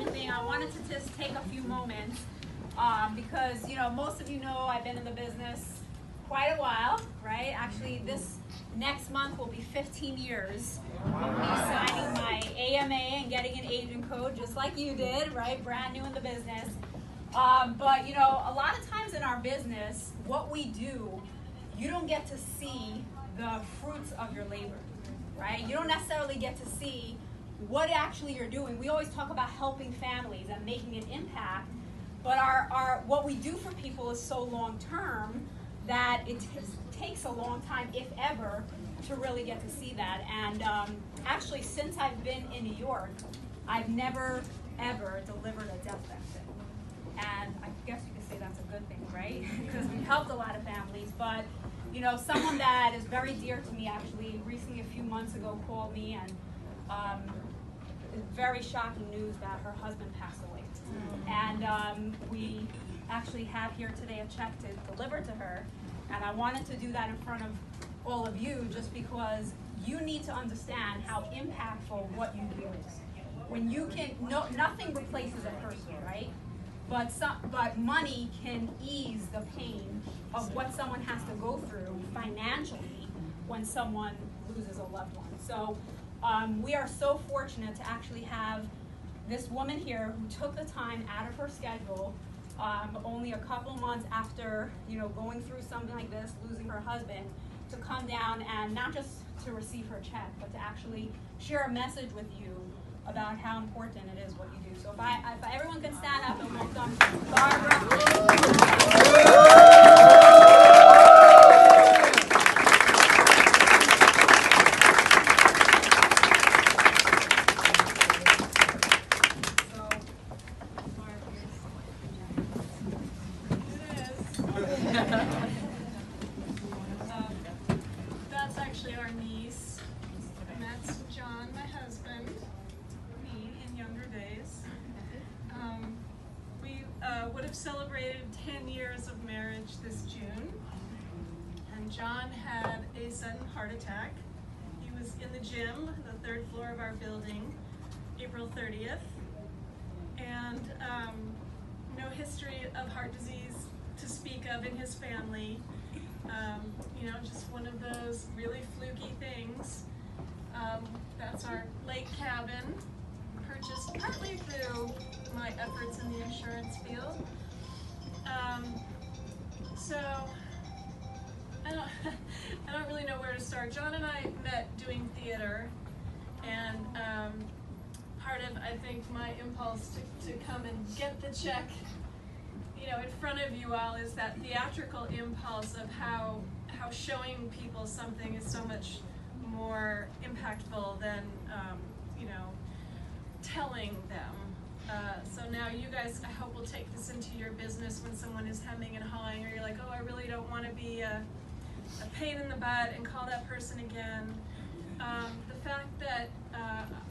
everything, I wanted to just take a few moments because, you know, most of you know I've been in the business quite a while, right? Actually, this next month will be 15 years of me signing my AMA and getting an agent code, just like you did, right? Brand new in the business. But, you know, a lot of times in our business, what we do, you don't get to see the fruits of your labor, right? You don't necessarily get to see what actually you're doing. We always talk about helping families and making an impact, but what we do for people is so long term that it takes a long time, if ever, to really get to see that. And actually, since I've been in New York, I've never, ever delivered a death benefit. And I guess you could say that's a good thing, right? Because we've helped a lot of families. But, you know, someone that is very dear to me actually recently, a few months ago, called me and very shocking news that her husband passed away. And we actually have here today a check to deliver to her. And I wanted to do that in front of all of you just because you need to understand how impactful what you do is. When you can, nothing replaces a person, right? But money can ease the pain of what someone has to go through financially when someone loses a loved one. So we are so fortunate to actually have this woman here who took the time out of her schedule only a couple months after, you know, going through something like this, losing her husband, to come down and not just to receive her check, but to actually share a message with you about how important it is what you do. So if everyone can stand up and welcome Barbara. That's actually our niece, and that's John, my husband, me in younger days. We would have celebrated 10 years of marriage this June, and John had a sudden heart attack. He was in the gym, the 3rd floor of our building, April 30th, and no history of heart disease to speak of in his family. You know, just one of those really fluky things. That's our lake cabin, purchased partly through my efforts in the insurance field. So I don't really know where to start. John and I met doing theater, and part of, I think, my impulse to come and get the check, you know, in front of you all is that theatrical impulse of how showing people something is so much more impactful than, you know, telling them. So now you guys, I hope, will take this into your business when someone is hemming and hawing, or you're like, oh, I really don't want to be a pain in the butt and call that person again. The fact that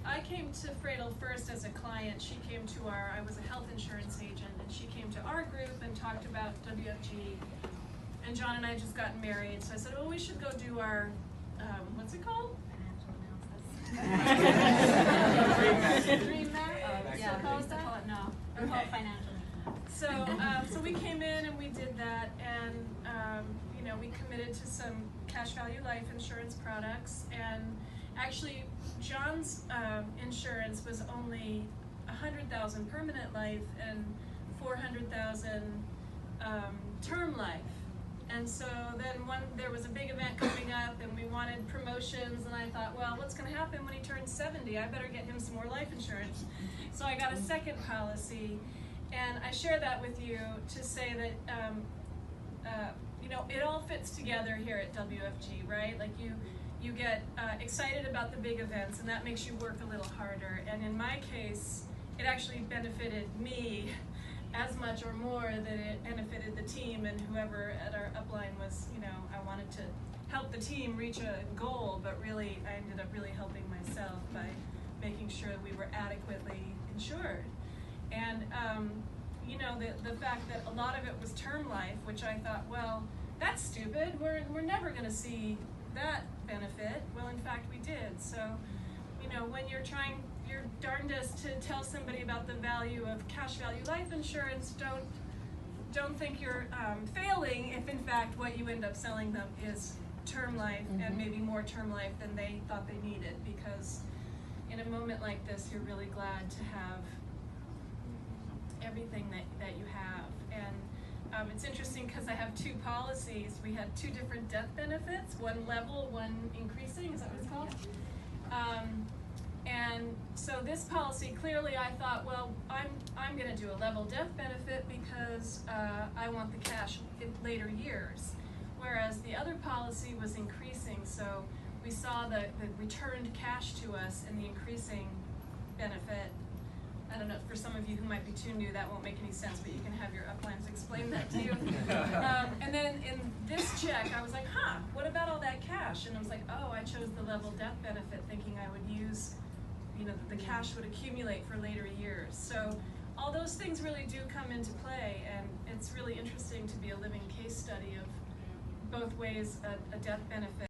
I came to Fradel first as a client. She came to I was a health insurance agent, and she came to our group and talked about WFG. And John and I had just gotten married, so I said, oh, we should go do our, what's it called? Dream map? Yeah, we used to call it, no, we call it financial. So we came in and we did that, and you know, we committed to some cash value life insurance products, and actually John's insurance was only $100,000 permanent life and $400,000 term life. And so then there was a big event coming up, and we wanted promotions, and I thought, well, what's going to happen when he turns 70? I better get him some more life insurance. So I got a second policy, and I share that with you to say that you know, it all fits together here at WFG, right? Like you get excited about the big events, and that makes you work a little harder. And in my case, it actually benefited me as much or more than it benefited the team, and whoever at our upline was, you know, I wanted to help the team reach a goal, but really I ended up really helping myself by making sure we were adequately insured. And you know, the fact that a lot of it was term life, which I thought, well, that's stupid, we're never going to see that benefit. Well, in fact we did. So, you know, when you're trying your darndest to tell somebody about the value of cash value life insurance. Don't think you're failing if in fact what you end up selling them is term life, and maybe more term life than they thought they needed, because in a moment like this you're really glad to have everything that you have. And it's interesting because I have two policies. We had two different death benefits, one level, one increasing, is that what it's called? And so this policy, clearly I thought, well, I'm going to do a level death benefit because I want the cash in later years. Whereas the other policy was increasing, so we saw the returned cash to us and the increasing benefit. I don't know, for some of you who might be too new, that won't make any sense, but you can have your uplines explain that to you. And then in this check, I was like, what about all that cash? And I was like, oh, I chose the level death benefit thinking I would use, that the cash would accumulate for later years. So all those things really do come into play, and it's really interesting to be a living case study of both ways a death benefit